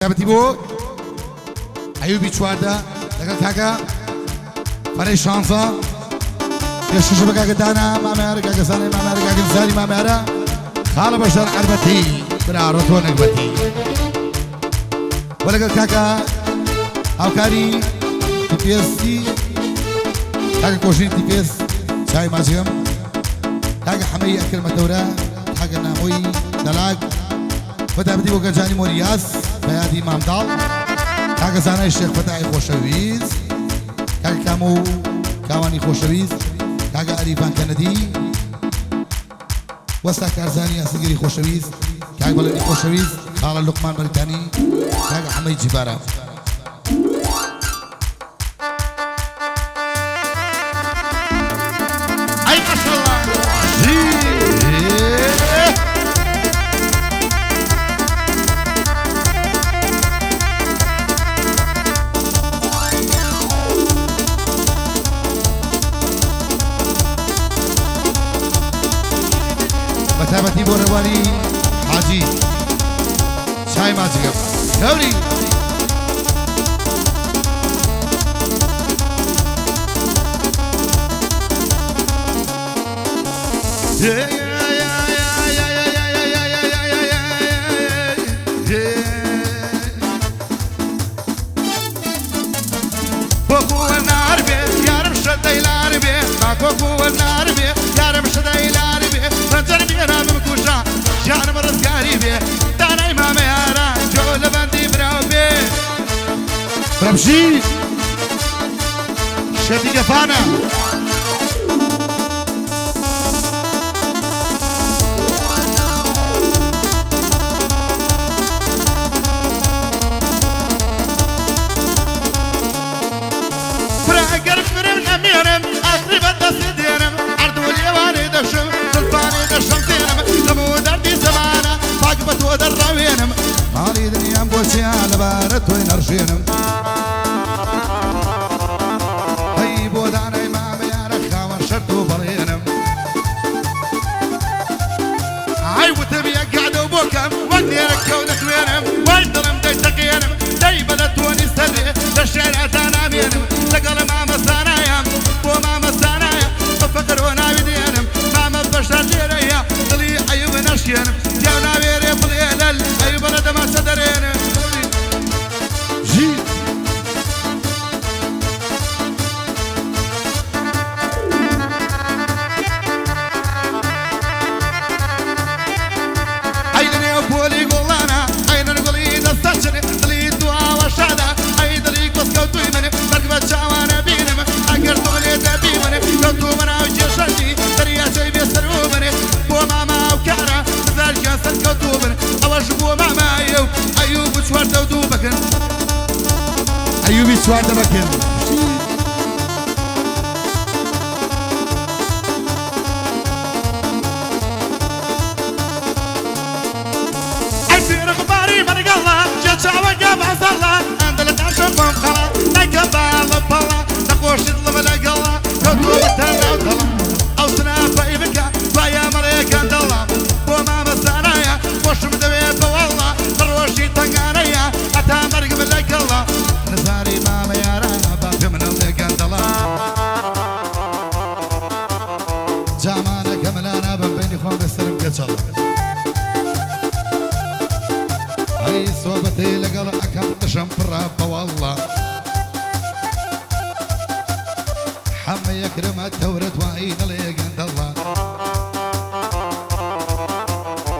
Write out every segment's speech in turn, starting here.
كابتي بو أيوبي شواردا لقى كاكا فري شانسا يشوش بكا قدانا ما مهر كاكا ساني ما مهر كاكا ساني ما مهر خالة بشر عربتي برا رتون عربتي ولقى كاكا أوكاري تبيسي كاكا كوشين تبيس شاي ماجيم كاكا حمي أكل مدورة كاكا ناموي دلاق فتابتي بو كجاني مورياس بيادي مامدال كاكا زانا الشيخ فتاحي خوشويز كاكا كامو كاواني خوشويز كاكا أليفان كندي وستا كارزاني أسقري خوشويز كاكا بلدي خوشويز خالة لقمان بريتاني كاكا حمي جبارة أي ما شاء الله بتابتي بورواني حاجي شاي ماجيك دوري كوكو النار بي يا رب شدي النار بي كوكو النار بي يا رب شدي النار بي رجل بينا بمكوشا جان مرض قريبي دانا امام يارا جول بندي براو بي برمشي شدي قفانا مالي دنيا بوشي على بارت وين ارشينم هاي بودانا امام يا رخا ورشرتو برينم هاي وتبي قاعدة وبوكم ودي ركودك وينم وين ظلم دي تقينم دي بلد وني سري للشارع تنامينم تقل ماما سانايا وماما سانايا بفكر وانا بدينم ماما بشر جيريا ضلي ايوب نشينم جاونا بيري بليلل ايوب بلد ما صدرينم جي ايدني ابولي قولانا اين نقولي دستشني ضلي دعا وشادا اي ضلي كوسكوتو يمني مركبة شاوانا بينم اقر طولي تبيمني كوتو منا وجيشني دريا شي بيسروبني بو ماما وكارا ذلك ياسد كوتوبني اواش بو ماما ايوب شوارتا ودوبكن ايوبي شوارتا بكن ايسير غباري من الله جات شعوة بعز الله عندك عشقهم خلا نكبا لبلا نقوش يظلم لقلا كتوب التنع وطلا او سنافة ايبكا بايا مريكا دلا وما مسانايا وش مدوي بوالله تروشي تنقانيا اتا مرق ملك الله نزاري ماما يا رابا في من اللي قندلا جامانا كملانا بين خوان بسرم كتشل هاي صوبتي لقل اكم تشمبرا بوالله حمي يكرم التورت وعين اللي قندلا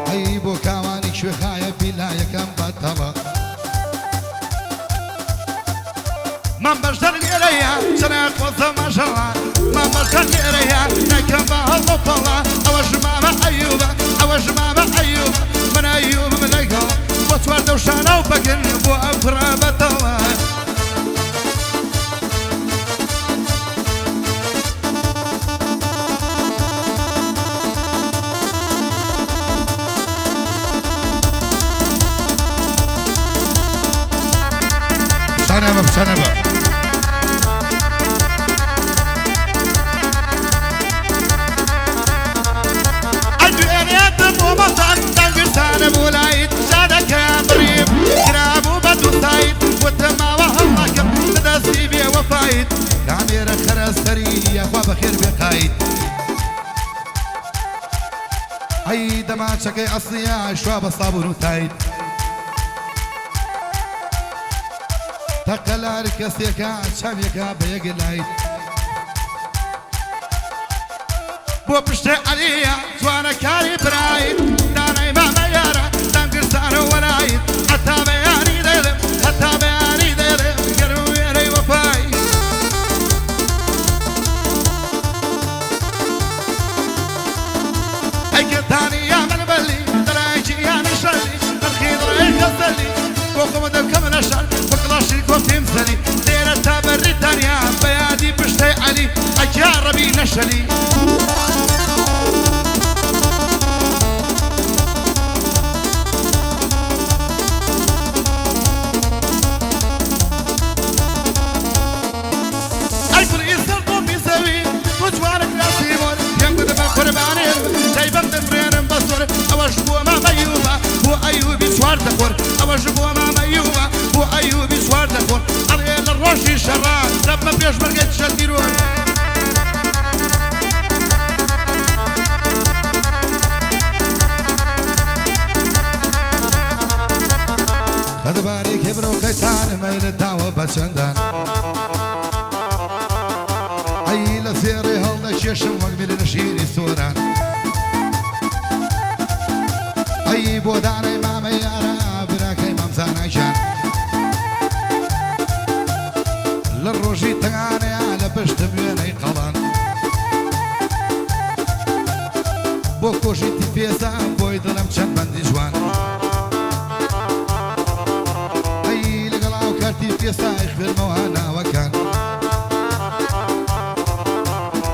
هاي بو كوانيك شو خايب بلا يكم بطلا ما بشتر ليا سنة قصة ما شاء الله ما بشتر ليا نكم بهالبطلة أوش ماما أيوب أوش ماما أيوب من أيوب من لقى وتورد وشانا وبقن بو أفرا بطلة سنبا بسنبا أدري أن يدم ومطن تنقل سنب ولايت شادك يا طريب كراب وبطن ناچەکەی ئەسڵیە شوا بە سابون و تایت تەقەلار کەسێکە چاوێکە بە یەک لایت بۆ پشتێ عەلیە جوانەکاری برایت دانای مامە یارە دەنگرسانە وەرایت هەتا بەیانی دەڵێم هەتا بەیانی دەڵێم گەرم وێرەی وەفای ئەیکردانی یا مەلبەلی دەرایکی یانی شەلی نرخی دڕێی خەزەلی بۆ خۆمە دەکەمە لە شەر بە کڵاشی کۆفتیم سەری لێرە تا بەریتانیا بە یادی پشتەی عەلی ئەکیا ڕەبی نەشەلی ئەوەش بۆ مامەیوبە بۆ ئەیوبی سوار دەخۆن ئەڵێ لە ڕۆژی شەڕان دەبمە پێشمەرگەی شەتیرۆن خەدەبارێکی برۆکەیتان مەیلە داوە بە چەندان ئەی لە فێڕێ هەڵدەکێشم وەک میرە لە شیری سۆران ئەی بۆ دانەی مامە یارە براکەی مامزانایشان لە ڕۆژی تەنگانەیە لە پشتم وێنەی قەڵان بۆ کۆشیتی پێزان بۆی دڵم چەند بەندی جوان ئەی لەگەڵاو کارتی پێسای خوێنمەوە ناوەکان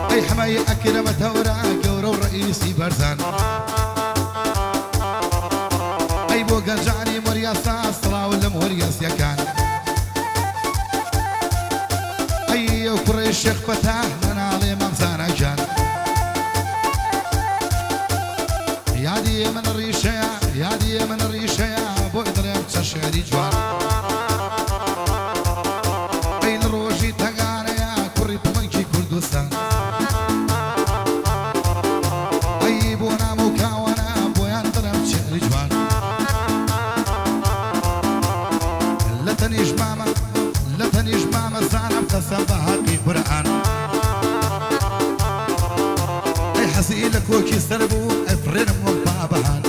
ئەی حەمای ئەکرەمە تەورە گەورە و ڕئیسی بەرزان بۆ گەنجانی مۆریاسا سڵاو لە مۆریاسیەکان ئەی ئەو کوڕی شێخ فەتاح مەناڵێ مەمزانەجان یادی من ڕیشەیە یادی من ڕیشەیە بۆی دڵێم چە شێری جوان ئەی لە ڕۆژی تەنگانەیە کوڕی پڵەنکی کوردستان ئەی بۆ نام و کاوانە بۆیان دڵێم چێری جوان لتنيش ماما زانم تسبها في قرآن اي حسيلك وكي سربو افرن من بابهان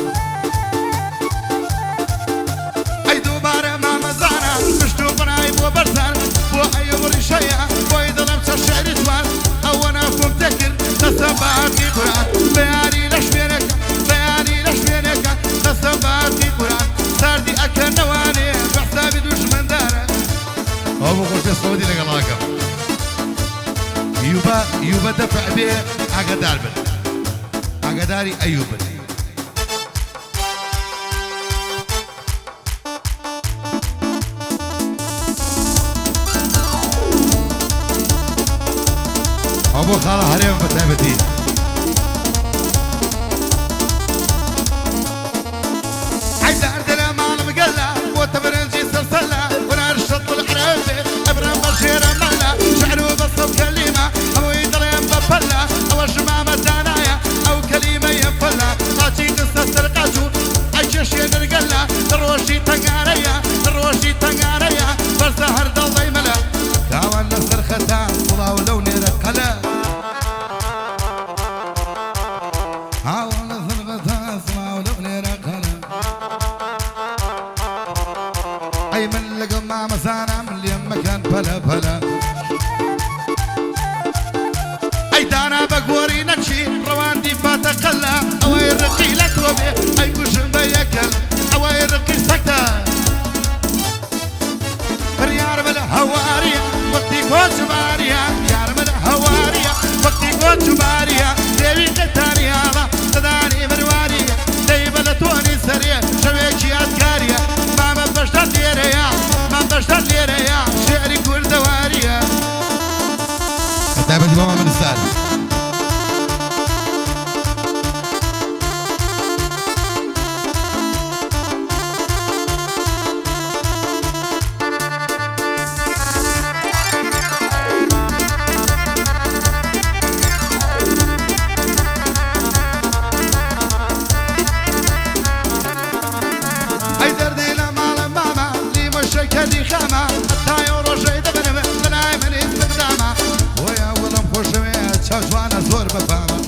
اي دوباره ماما زانم مشتو بناي بو برزان بو اي ورشايا بو يضلم تشعري جوان او انا فمتكر تسبها في قرآن بياني لشمينك بياني لشمينك تسبها في قرآن ساردي اكل نواني بحسابي دشمن داره أبو خوش الصودي لقلاقة يوبا دفع به عقدار بن عقداري أيوب أبو خالة هريم فتابتي عايز أردنا معنا مقلة وتبرنجي سلسلة ونار الشط الحرابي أبرم بشيرة مهلا شعره بصب كلمة أو يدريم بفلة أو شمامة دانايا أو كلمة ينفلة قاتي قصة سرقاتو عيش ينرقلة دروشي تنقاريا دروشي تنقاريا برزهر دل ضيملة داوان نصر ختان صلاو لوني رقلة داوان نصر ختان صلاو لوني رقلة أي من لقم مع مسانا من اليم مكان بلا بلا أي دانا بقوري نمشي رواندي فاتقلا أو يرقي لك وبي أي كشم بيكل أو يرقي سكتة فريار بلا هواريا وقتي كوش باريا يار بلا هواريا وقتي كوش باريا ديوي قتاني هذا تداني مرواريا دي بلا توني سريع شويكي أذكاريا ما بشتت ليريا ما بشتت ليريا شعري كل دواريا كتابة ماما من السال خامە هەتای ئەو ڕۆژەی دەبنم بەلای منی بردامە وەیە وڵم خۆشەوێ چاو جوانە زۆر بەفامە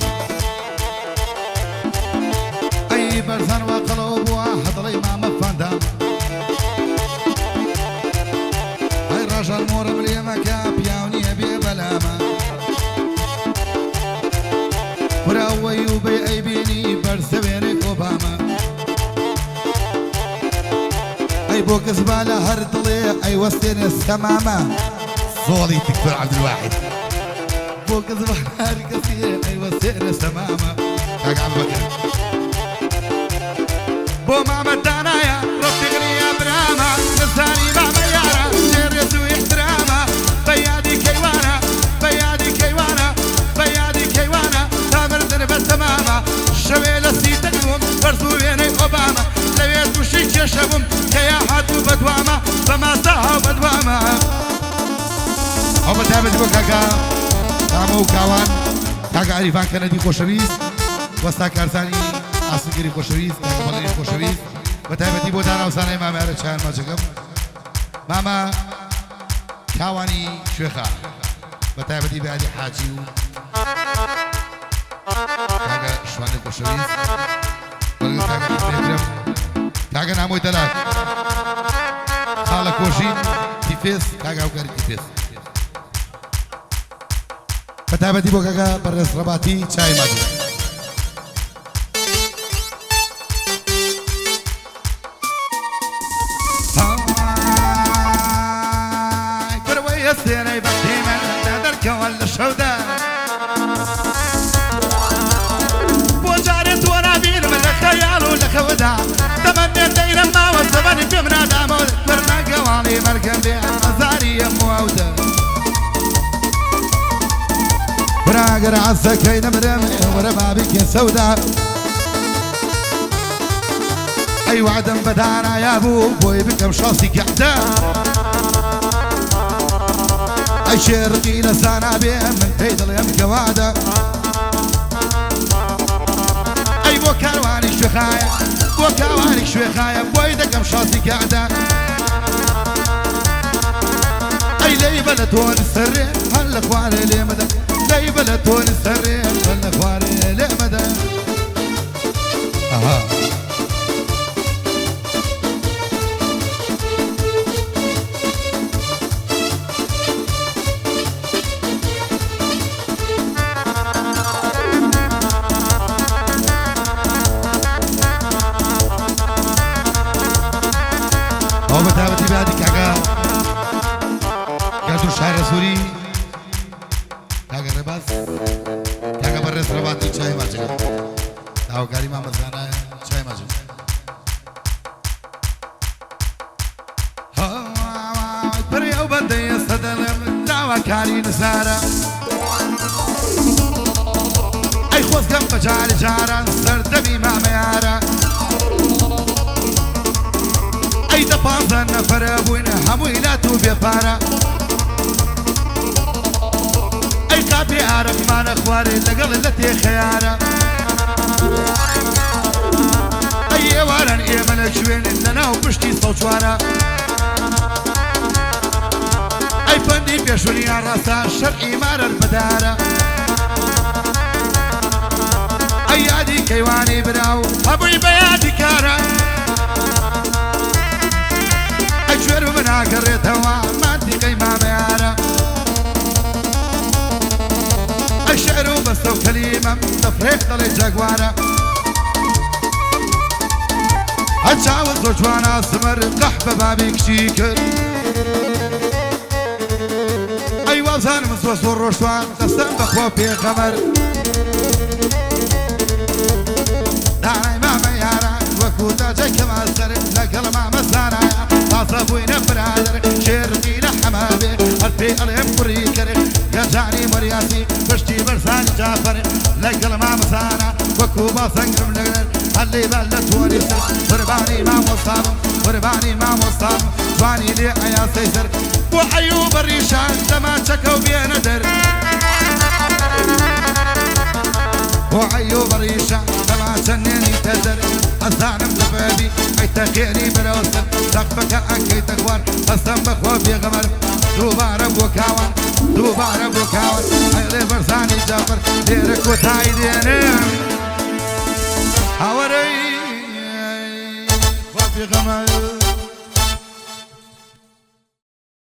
ئەی بەرزان وا قەڵەوە بووە هەدڵەی مامە فاندامە ئەی ڕەژەڵ مۆرم لێمەکە پیاو نییە بێ بەلامە وراوەی و بێ ئەیبینی بەرزەوێنێ ئۆبامە ئەی بۆ کەس با لە هەر دڵێ ئەی وەستێنێ سەمامە زۆڵی دکتۆر عەبدولواحید بۆ کەس با لە هەر کەسێ ئەی وەستێنێ سەمامە کاک عەبدولبەکر بۆ مامە دانایە ڕەفیقنیە برامە نزانی مامە یارە جێڕێز و ئیحترامە بەیادی کەیوانە بەیادی کەیوانە بەیادی کەیوانە تا مردن بە تەمامە شەوێ لە سیتەک بووم بەرز و وێنەی ئۆبامە لەوێ تووشی کێشە بووم کە یا هاتوو بەدوامە بەماسا هاو بەدوامە ئەو بەتابەتی بۆ کاکە کامە و کاوان کاکە عەریفان کەنەدی خۆشەویست وەستا کارزانی ئاسنگری خۆشەویست کاکە بەڵێنی خۆشەویست بەتایبەتی بۆ داناوسانەی مامەیارە چایان ماچەکەم مامە کاوانی شوێخە بەتایبەتی بەعەلی حاجی و کاکە شوانی خۆشەویست بەڵێن کاکە حەفرێکرم کاکە نامۆی دەلاک خاڵە کۆژین تیفێس کاکە هاوکاری تیفێس بەتایبەتی بۆ کاکە بەڕێز ڕەباتی چای ماچەکە سێنەی بەختیمە دەرکەوە لە شەودا بۆ جارێت وە نابینم لە خەیاڵ و لە خەوەدا دەمەندێ دەیرم ماوە زەمانی پێم نادامەوە بەرناگەواڵی مەرگەم بێ ئەزاری ئەمواودە براگەر عەزەکەی نەمرم وەرە بابیکێ سەودا ئەی وعدم بەدانایا بوو بۆی بکەم شاسی گەحدە ئەی شێڕقی لەسانا بێ من پێی دڵێم کەوادە ئەی بۆ کاروانی شوێخایە بۆ کاوانی شوێخایە بۆی دەکەم شاسی گەعدە ئەی لەی بە لە تۆنی سەرێ هەر لە خوارێ لێ مەدە لەی بە لە تۆنی سەرێ هەر لە خوارێ لێ مەدە ئەها ئەو بەتابەتی بعدی کاکە گەردوو شارە سووری کاکە ڕێباز کاکە بەڕێز ڕەباتی چای ماچەکە هاوکاری مامەزانایە چای ماچەکە پڕی ئەو بەندەی ئێستا دەڵێم داواکاری نزارە ئەی خۆزگەم بە جاری جاران سەردەمی مامەیارە ئەی دە پانزە نەفەرە بووینە هەمووی لات و بێپارە ئەی کاپی ئارەقمانە خوارێ لەگەڵ لە تێخەیارە ئەی ئێواران ئێمە لە کوێنن لەناو پشتی سەوچوارە ئەی پەندی پێشوونیان ڕاستە شەرعی مارەر بەدارە ئەی یادی کەیوانی براو هەبووی بە یادی کارە ئەکوێر و مناگەڕێتەوە مادیقەی مامەیارە ئەی شێر و بەستە و کەلیمەم دەفرێک دەڵێ جەگوارە هەچاوە زۆر جوانە سمەر قەح بە بابی کچی کرد ئەی وازانم زۆر زۆر ڕۆژوان دەستەم بەخوا پێغەمەر دانای مامەیارە وەکو داجەکەما سەر لەگەڵ مامەزانایە تازە بووینە برادر شێرقی لە حەمابێ هەر پێ ئەڵێم کوڕی کرد گەجانی مەریاسی پشتی بەرزانی جافەر لەگەڵ مامەزانە وەکو باسەنگرم لەگەر هەلێ بە لە تۆری سەر قوربانی مامۆستابم قوربانی مامۆستابم جوانی لێ ئەیاسەی سەر بۆ ئەیوو بەڕیشان دەماچەکە و بێنە دەر وعيوب ريشة تبع سنيني تزر أصانم زفابي عيت خيري بروسر سقفك أكيد أكوار أصم بخوفي غمر دوبارة بوكاوان دوبارة بوكاوان أيضا فرساني جافر ديرك وتايدين هوري خوفي غمر